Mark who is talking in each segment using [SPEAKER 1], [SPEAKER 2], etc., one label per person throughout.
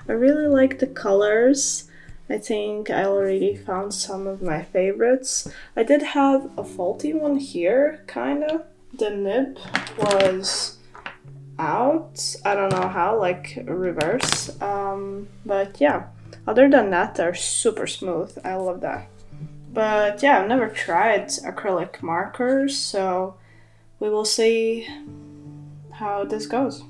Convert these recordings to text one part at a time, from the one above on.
[SPEAKER 1] I really like the colors. I think I already found some of my favorites. I did have a faulty one here, kinda. The nib was out. I don't know how, like reverse. But yeah, other than that, they're super smooth. I love that. But yeah, I've never tried acrylic markers, so we will see how this goes.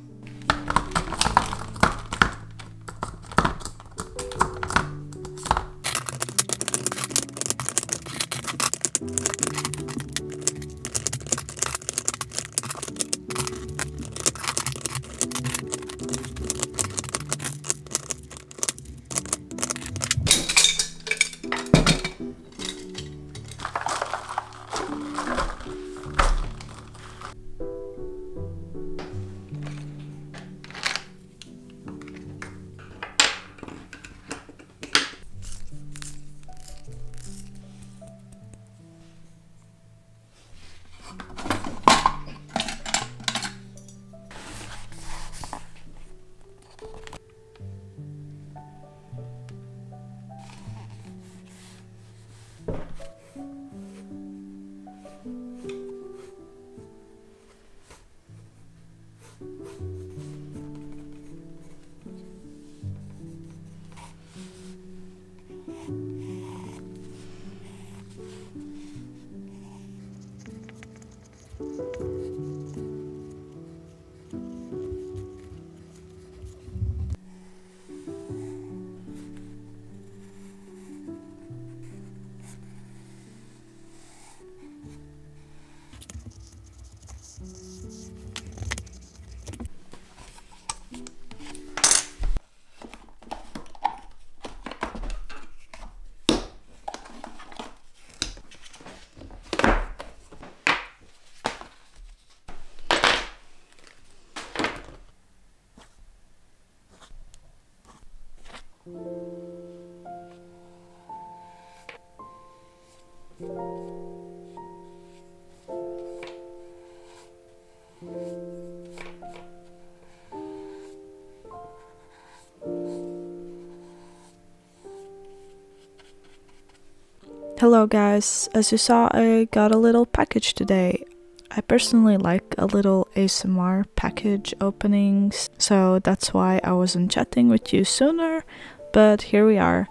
[SPEAKER 1] Hello guys, as you saw I got a little package today. I personally like a little ASMR package openings, so that's why I wasn't chatting with you sooner, but here we are.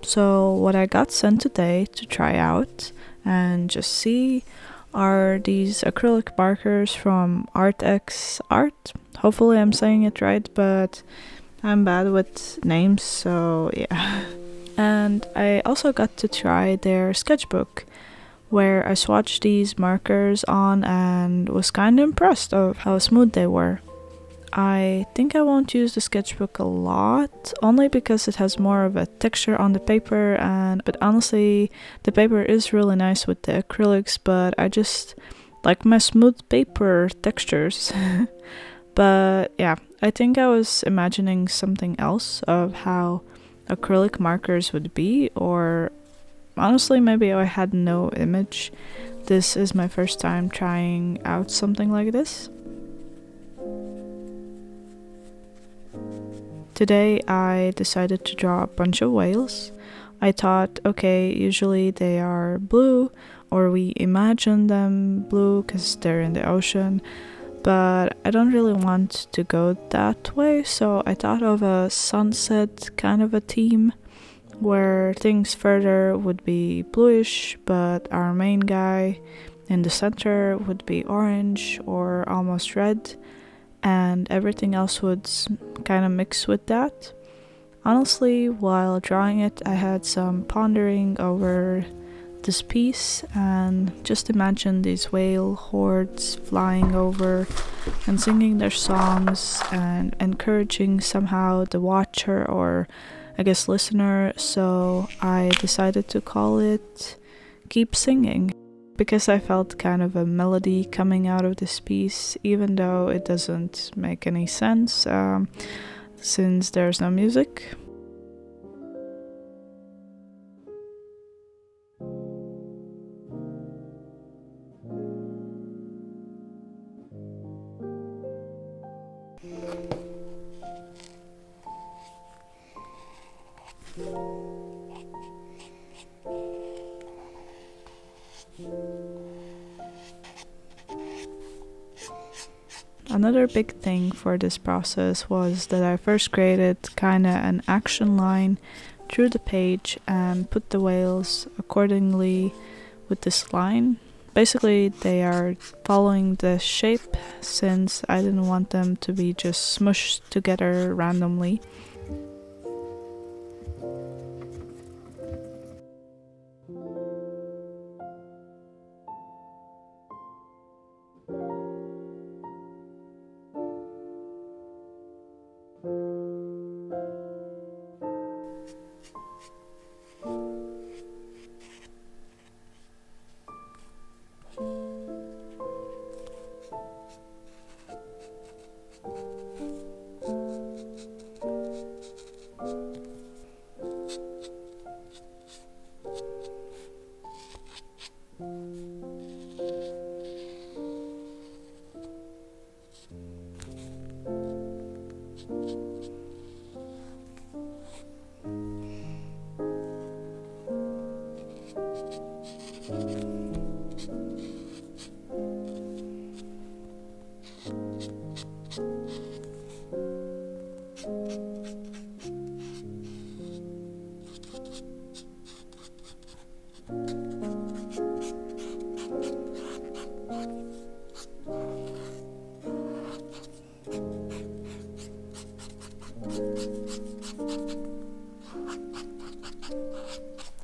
[SPEAKER 1] So what I got sent today to try out and just see are these acrylic markers from ARRTX Art. Hopefully I'm saying it right, but I'm bad with names, so yeah. And I also got to try their sketchbook, where I swatched these markers on and was kind of impressed of how smooth they were. I think I won't use the sketchbook a lot, only because it has more of a texture on the paper, but honestly the paper is really nice with the acrylics, but I just like my smooth paper textures. But yeah, I think I was imagining something else of how acrylic markers would be, or honestly maybe I had no image. This is my first time trying out something like this. Today I decided to draw a bunch of whales. I thought, okay, usually they are blue, or we imagine them blue because they're in the ocean, but I don't really want to go that way, so I thought of a sunset kind of a theme, where things further would be bluish, but our main guy in the center would be orange or almost red, and everything else would kind of mix with that. Honestly, while drawing it, I had some pondering over this piece, and just imagine these whale hordes flying over and singing their songs and encouraging somehow the watcher, or I guess listener, so I decided to call it Keep Singing, because I felt kind of a melody coming out of this piece, even though it doesn't make any sense since there's no music. Another big thing for this process was that I first created kinda an action line through the page and put the whales accordingly with this line. Basically, they are following the shape since I didn't want them to be just smushed together randomly.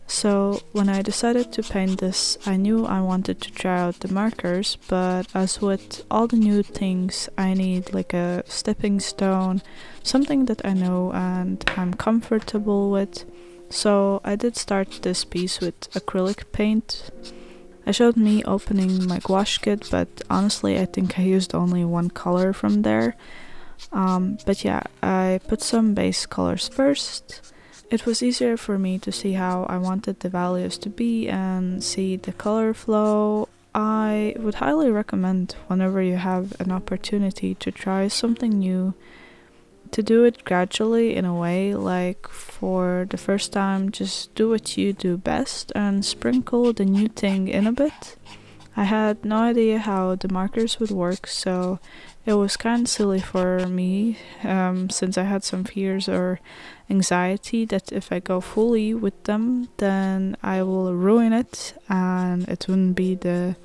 [SPEAKER 1] So when I decided to paint this, I knew I wanted to try out the markers, but as with all the new things, I need like a stepping stone, something that I know and I'm comfortable with. So I did start this piece with acrylic paint. I showed me opening my gouache kit, but honestly I think I used only one color from there. But yeah, I put some base colors first. It was easier for me to see how I wanted the values to be and see the color flow. I would highly recommend, whenever you have an opportunity to try something new, to do it gradually in a way, like for the first time just do what you do best and sprinkle the new thing in a bit. I had no idea how the markers would work, so it was kind of silly for me, since I had some fears or anxiety that if I go fully with them, then I will ruin it and it wouldn't be the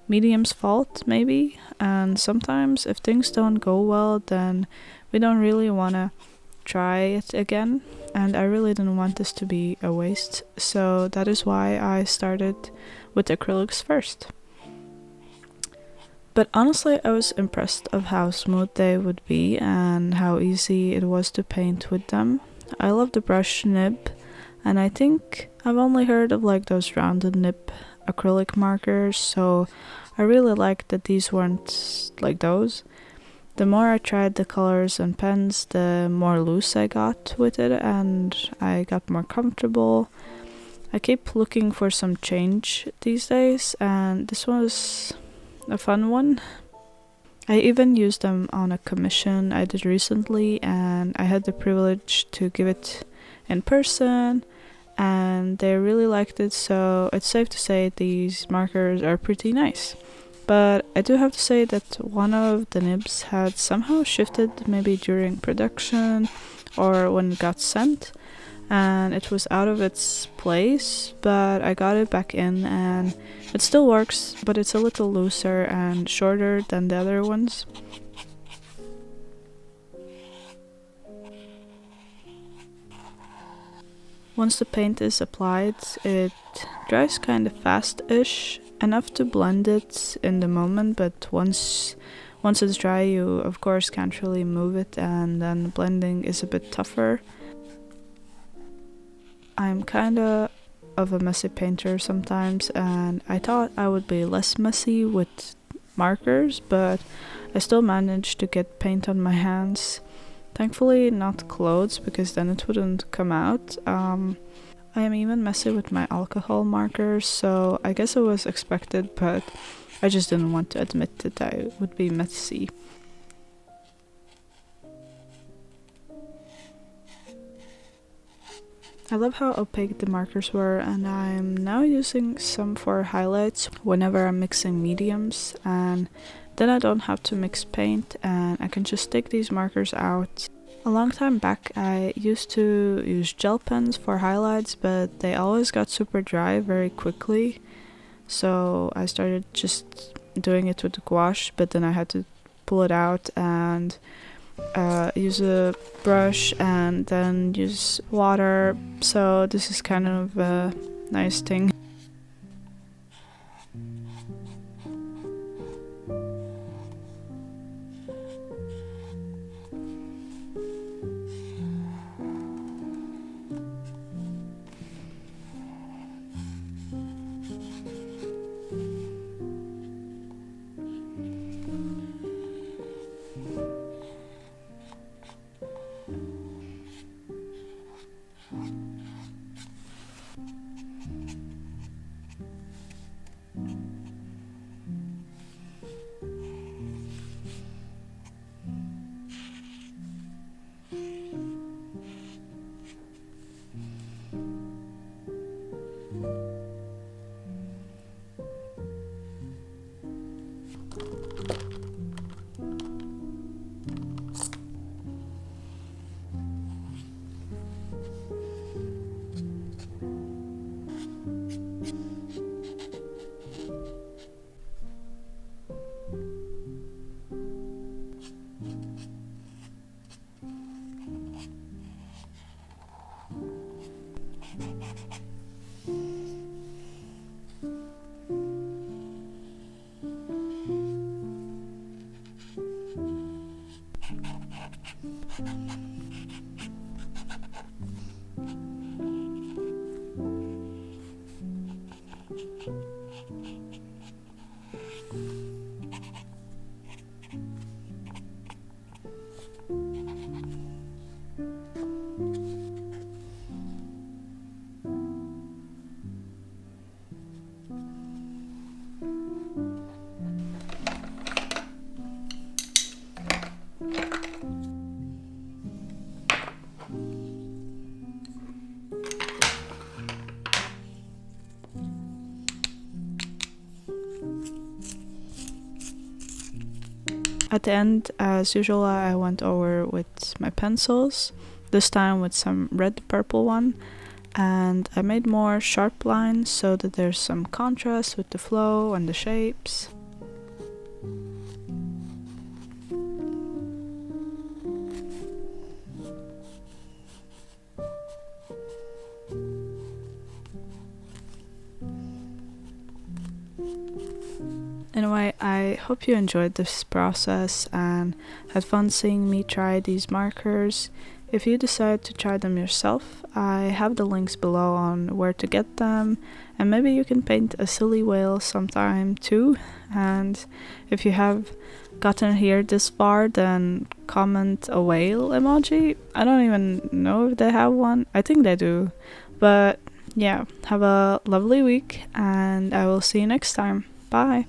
[SPEAKER 1] medium's fault, maybe. And sometimes if things don't go well, then we don't really want to try it again, and I really didn't want this to be a waste, so that is why I started with acrylics first. But honestly, I was impressed of how smooth they would be and how easy it was to paint with them. I love the brush nib, and I think I've only heard of like those rounded nib acrylic markers, so I really liked that these weren't like those. The more I tried the colors and pens, the more loose I got with it and I got more comfortable. I keep looking for some change these days, and this was a fun one. I even used them on a commission I did recently, and I had the privilege to give it in person and they really liked it, so it's safe to say these markers are pretty nice. But I do have to say that one of the nibs had somehow shifted, maybe during production or when it got sent, and it was out of its place, but I got it back in and it still works, but it's a little looser and shorter than the other ones. Once the paint is applied, it dries kind of fast-ish, enough to blend it in the moment, but once it's dry you of course can't really move it, and then blending is a bit tougher. I'm kinda of a messy painter sometimes, and I thought I would be less messy with markers, but I still managed to get paint on my hands. Thankfully not clothes, because then it wouldn't come out. I am even messy with my alcohol markers, so I guess it was expected, but I just didn't want to admit that I would be messy. I love how opaque the markers were, and I'm now using some for highlights whenever I'm mixing mediums, and then I don't have to mix paint and I can just take these markers out. A long time back I used to use gel pens for highlights, but they always got super dry very quickly, so I started just doing it with gouache, but then I had to pull it out and use a brush and then use water, so this is kind of a nice thing. At the end, as usual, I went over with my pencils, this time with some red purple one, and I made more sharp lines so that there's some contrast with the flow and the shapes. Anyway, I hope you enjoyed this process and had fun seeing me try these markers. If you decide to try them yourself, I have the links below on where to get them, and maybe you can paint a silly whale sometime too. And if you have gotten here this far, then comment a whale emoji. I don't even know if they have one. I think they do. But yeah, have a lovely week, and I will see you next time. Bye!